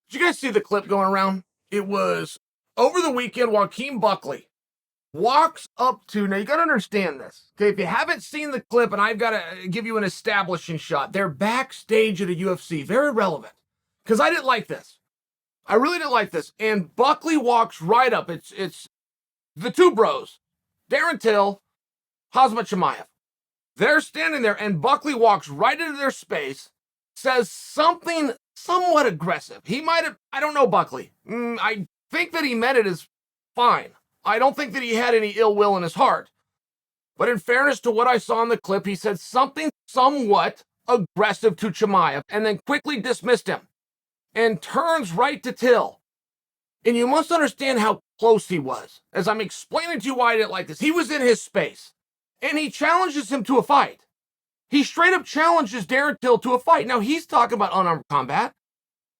Did you guys see the clip going around? It was over the weekend. Joaquin Buckley walks up to, now you got to understand this. Okay, if you haven't seen the clip, and I've got to give you an establishing shot, they're backstage at a UFC. Very relevant. Because I didn't like this. I really didn't like this. And Buckley walks right up. It's the two bros, Darren Till, Khamzat Chimaev. They're standing there, and Buckley walks right into their space, says something somewhat aggressive. He might have, I don't know, Buckley. I think that he meant it as fine. I don't think that he had any ill will in his heart. But in fairness to what I saw in the clip, he said something somewhat aggressive to Chimaev and then quickly dismissed him and turns right to Till. And you must understand how close he was. As I'm explaining to you why I didn't like this, he was in his space and he challenges him to a fight. He straight up challenges Darren Till to a fight. Now, he's talking about unarmed combat.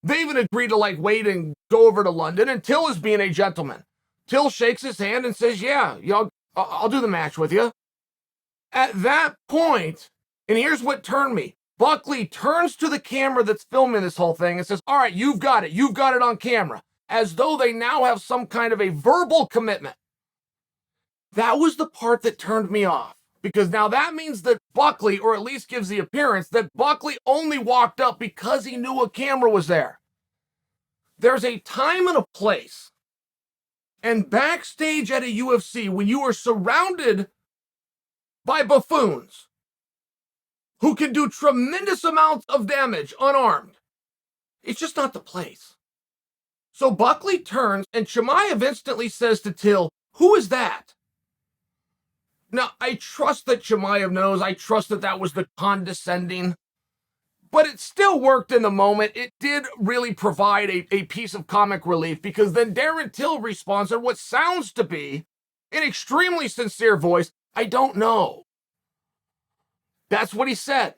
They even agreed to wait and go over to London, and Till is being a gentleman. Till shakes his hand and says, yeah, I'll do the match with you. At that point, and here's what turned me, Buckley turns to the camera that's filming this whole thing and says, all right, you've got it on camera, as though they now have some kind of a verbal commitment. That was the part that turned me off. Because now that means that Buckley, or at least gives the appearance, that Buckley only walked up because he knew a camera was there. There's a time and a place. And backstage at a UFC, when you are surrounded by buffoons who can do tremendous amounts of damage unarmed, it's just not the place. So Buckley turns, and Chimaev instantly says to Till, who is that? Now, I trust that Chimaev knows. I trust that that was the condescending. But it still worked in the moment. It did really provide a piece of comic relief, because then Darren Till responds in what sounds to be an extremely sincere voice, I don't know. That's what he said.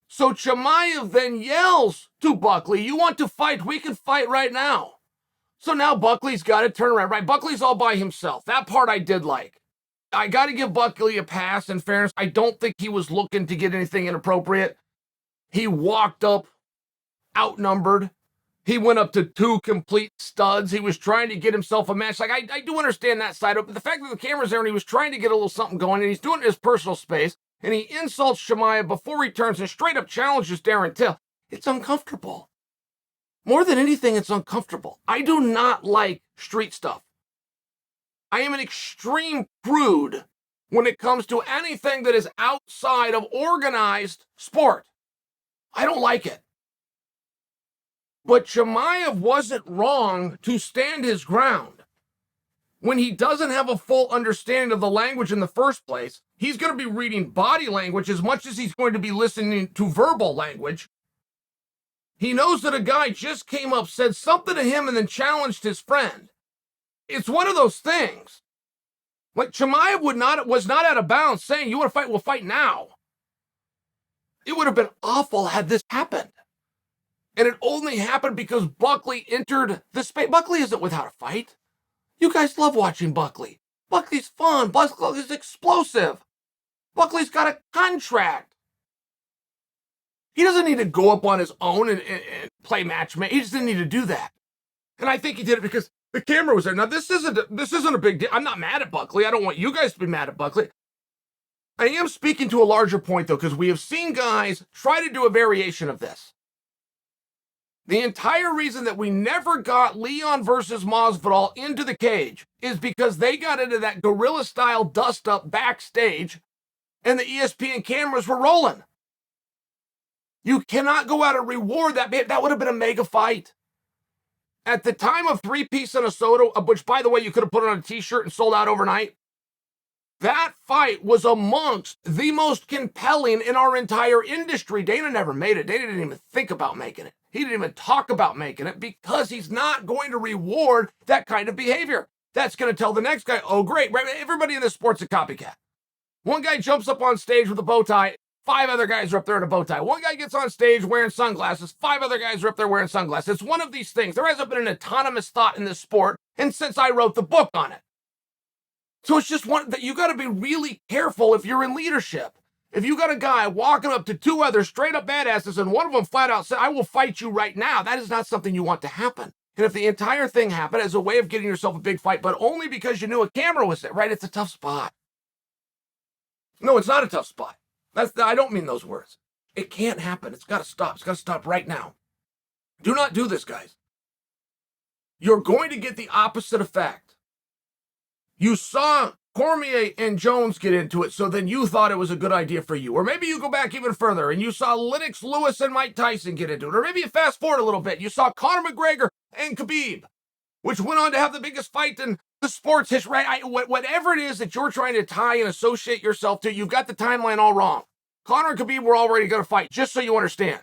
So Chimaev then yells to Buckley, you want to fight? We can fight right now. So now Buckley's got to turn around, right? Buckley's all by himself. That part I did like. I got to give Buckley a pass. In fairness, I don't think he was looking to get anything inappropriate. He walked up outnumbered. He went up to two complete studs. He was trying to get himself a match. I do understand that side of it, but the fact that the camera's there and he was trying to get a little something going, and he's doing it in his personal space, and he insults Chimaev before he turns and straight up challenges Darren Till. It's uncomfortable. More than anything, it's uncomfortable. I do not like street stuff. I am an extreme prude when it comes to anything that is outside of organized sport. I don't like it. But Chimaev wasn't wrong to stand his ground. When he doesn't have a full understanding of the language in the first place, he's going to be reading body language as much as he's going to be listening to verbal language. He knows that a guy just came up, said something to him, and then challenged his friend. It's one of those things. Like Chimaev was not out of bounds saying, you want to fight? We'll fight now. It would have been awful had this happened. And it only happened because Buckley entered the space. Buckley isn't without a fight. You guys love watching Buckley. Buckley's fun. Buckley's explosive. Buckley's got a contract. He doesn't need to go up on his own and play matchmaking. He just didn't need to do that. And I think he did it because the camera was there. Now, this isn't a big deal. I'm not mad at Buckley. I don't want you guys to be mad at Buckley. I am speaking to a larger point, though, because we have seen guys try to do a variation of this. The entire reason that we never got Leon versus Masvidal into the cage is because they got into that guerrilla-style dust-up backstage, and the ESPN cameras were rolling. You cannot go out and reward that. That would have been a mega fight. At the time of 3-piece and a soda, which, by the way, you could have put on a t-shirt and sold out overnight, that fight was amongst the most compelling in our entire industry. Dana never made it. Dana didn't even think about making it. He didn't even talk about making it because he's not going to reward that kind of behavior. That's going to tell the next guy, oh, great. Right? Everybody in this sport's a copycat. One guy jumps up on stage with a bow tie. 5 other guys are up there in a bow tie. One guy gets on stage wearing sunglasses. 5 other guys are up there wearing sunglasses. It's one of these things. There hasn't been an autonomous thought in this sport, and since I wrote the book on it. So it's just one that you got to be really careful if you're in leadership. If you got a guy walking up to two other straight up badasses and one of them flat out said, I will fight you right now, that is not something you want to happen. And if the entire thing happened as a way of getting yourself a big fight, but only because you knew a camera was there, right? It's a tough spot. No, it's not a tough spot. I don't mean those words. It can't happen. It's got to stop. It's got to stop right now. Do not do this, guys. You're going to get the opposite effect. You saw Cormier and Jones get into it, so then you thought it was a good idea for you. Or maybe you go back even further and you saw Lennox Lewis and Mike Tyson get into it. Or maybe you fast forward a little bit. You saw Conor McGregor and Khabib, which went on to have the biggest fight in the sports history. Right? Whatever it is that you're trying to tie and associate yourself to, you've got the timeline all wrong. Conor and Khabib were already going to fight, just so you understand.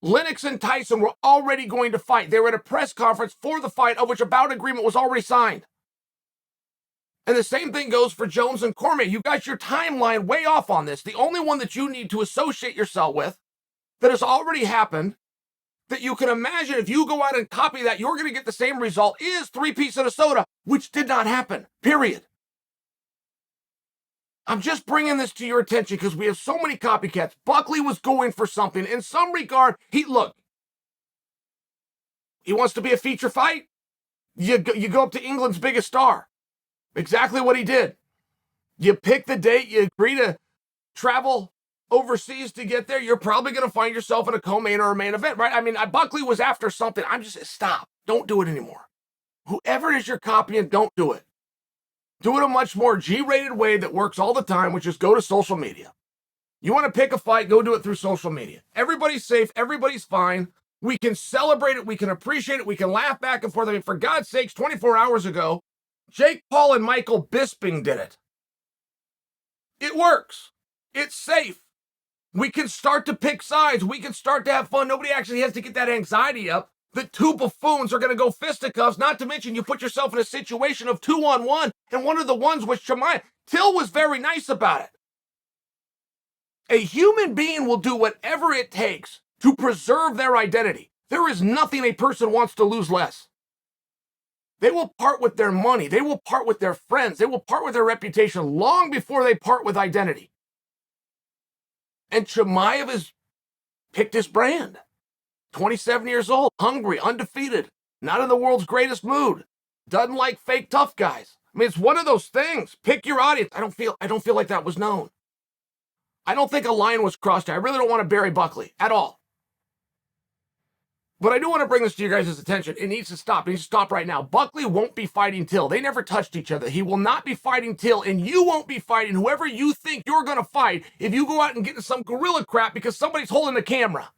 Lennox and Tyson were already going to fight. They were at a press conference for the fight, of which a bout agreement was already signed. And the same thing goes for Jones and Cormier. You got your timeline way off on this. The only one that you need to associate yourself with that has already happened, that you can imagine if you go out and copy that, you're going to get the same result, is 3 pieces of soda, which did not happen, period. I'm just bringing this to your attention because we have so many copycats. Buckley was going for something. In some regard, he wants to be a feature fight. You go up to England's biggest star. Exactly what he did. You pick the date, you agree to travel overseas to get there, you're probably going to find yourself in a co-main or a main event, right? I mean, Buckley was after something. Stop. Don't do it anymore. Whoever it is you're copying, don't do it. Do it a much more G-rated way that works all the time, which is go to social media. You want to pick a fight, go do it through social media. Everybody's safe. Everybody's fine. We can celebrate it. We can appreciate it. We can laugh back and forth. I mean, for God's sakes, 24 hours ago, Jake Paul and Michael Bisping did it. It works. It's safe. We can start to pick sides. We can start to have fun. Nobody actually has to get that anxiety up that two buffoons are going to go fisticuffs. Not to mention you put yourself in a situation of 2-on-1, and one of the ones was Chimaev. Till was very nice about it. A human being will do whatever it takes to preserve their identity. There is nothing a person wants to lose less. They will part with their money. They will part with their friends. They will part with their reputation long before they part with identity. And Chimaev has picked his brand. 27 years old, hungry, undefeated, not in the world's greatest mood, doesn't like fake tough guys. I mean, it's one of those things. Pick your audience. I don't feel like that was known. I don't think a line was crossed. I really don't want to bury Buckley at all. But I do want to bring this to you guys' attention. It needs to stop. It needs to stop right now. Buckley won't be fighting Till. They never touched each other. He will not be fighting Till, and you won't be fighting whoever you think you're going to fight if you go out and get into some gorilla crap because somebody's holding the camera.